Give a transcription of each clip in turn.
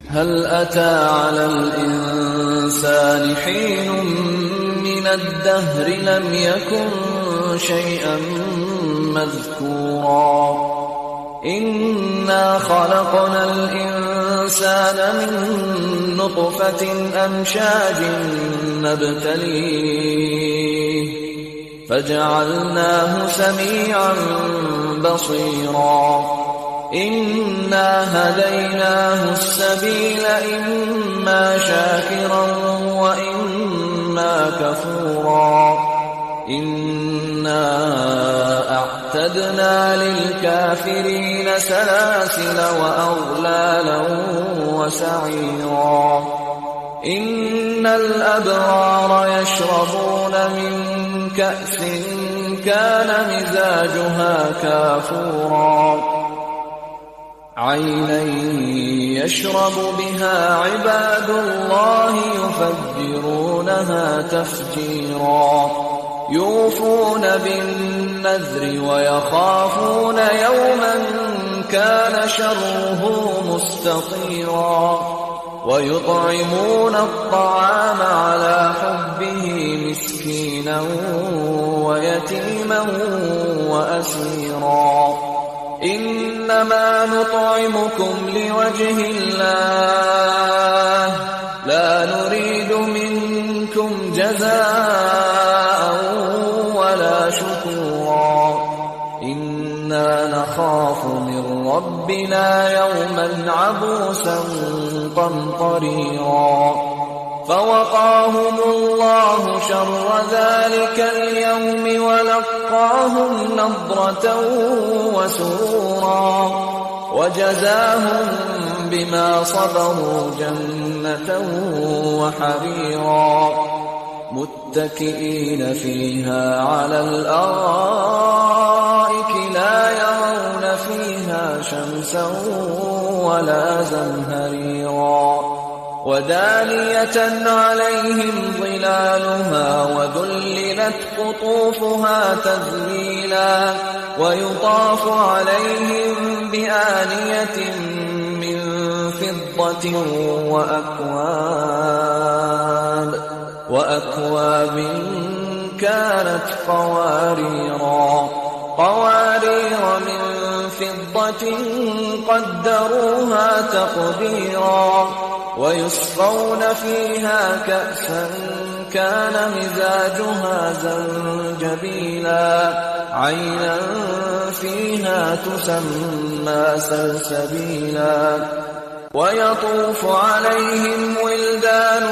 هل أتى على الإنسان حين من الدهر لم يكن شيئا مذكورا إنا خلقنا الإنسان من نطفة أمشاج نبتليه فجعلناه سميعا بصيرا إنا هديناه السبيل إما شاكرا وإما كفورا إنا أعتدنا للكافرين سلاسل وأغلالا وسعيرا إن الأبرار يشربون من كأس كان مزاجها كافورا عينا يشرب بها عباد الله يفجرونها تفجيرا يوفون بالنذر ويخافون يوما كان شره مستطيرا ويطعمون الطعام على حبه مسكينا ويتيما وأسيرا إنما نطعمكم لوجه الله لا نريد منكم جزاء ولا شكورا إنا نخاف من ربنا يوما عبوسا قمطريرا فوقاهم الله شر ذلك اليوم ولقاهم نضرة وسرورا وجزاهم بما صبروا جنة وحريرا متكئين فيها على الأرائك لا يرون فيها شمسا ولا زمهريرا ودانية عليهم ظلالها وذللت قطوفها تذليلا ويطاف عليهم بآنية من فضة وأكواب كانت قوارير من فضة قدروها تقديرا ويسقون فيها كأسا كان مزاجها زنجبيلا عينا فيها تسمى سلسبيلا ويطوف عليهم ولدان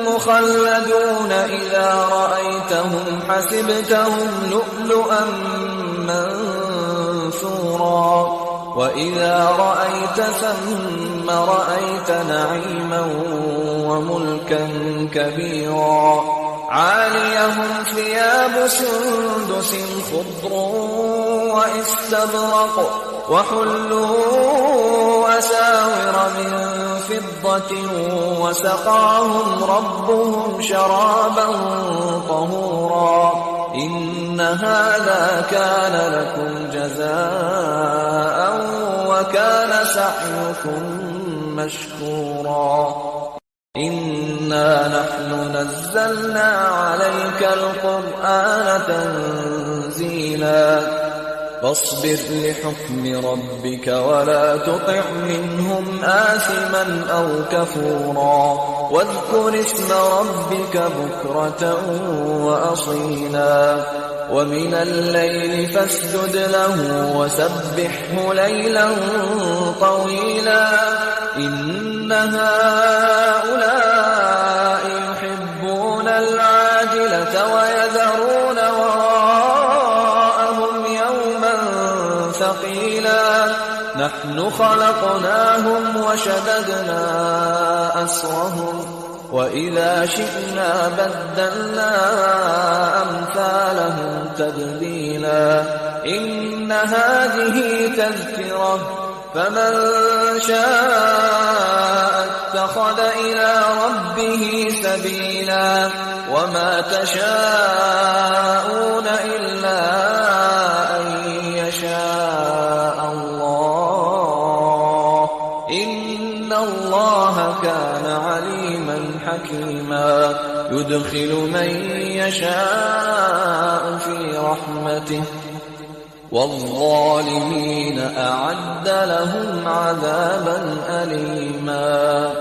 مخلدون إذا رأيتهم حسبتهم لؤلؤا منثورا وإذا رأيت ثم رأيت نعيما وملكا كبيرا عاليهم ثياب سندس خضر وإستبرق وحلوا أساور من فضة وسقاهم ربهم شرابا طهورا إن هذا كان لكم جزاء وكان سعيكم مشكورا إنا نحن نزلنا عليك القرآن تنزيلا فاصبر لحكم ربك ولا تطع منهم آثما أو كفورا واذكر اسم ربك بكرة وأصيلا ومن الليل فاسجد له وسبحه ليلا طويلا إن هؤلاء يحبون العاجلة ويذرون وراءهم يوما ثقيلا نحن خلقناهم وشددنا أسرهم وإذا شئنا بدلنا أمثالهم تبديلا إن هذه تذكرة فمن شاء اتخذ إلى ربه سبيلا وما تشاءون إلا أن يشاء الله إن الله الله كان عليما حكيما يدخل من يشاء في رحمته والظالمين أعد لهم عذابا أليما